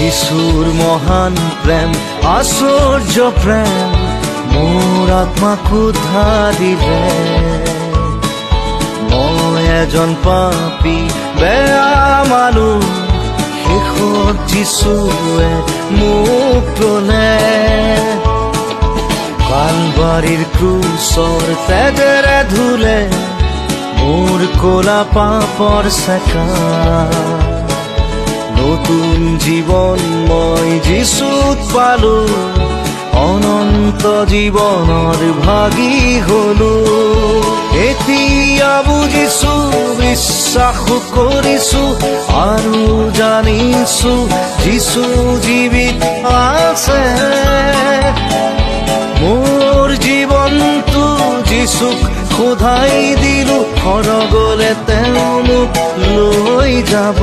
যিশুৰ মহান প্ৰেম, আশ্চৰ্য প্ৰেম মোৰ আত্মাক উদ্ধাৰ দিলে। মই এজন পাপী বেয়া মানুহ, শেষত যিশুৱে মোক ল'লে। কালবাৰীৰ ক্ৰুচৰ তেজেৰে ধুলে মোৰ ক'লা পাপৰ চেকা। নতুন জীৱন মই যিশুত পালো, অনন্ত জীৱনৰ ভাগী হলো। এতিয়া বুজিছো, বিশ্বাস কৰিছো আৰু জানিছো যিশু জীৱিত আছে। মোৰ জীৱনটো যিশুক সদাই দিলো, সৰগলে তেওঁ মোক লৈ যাব।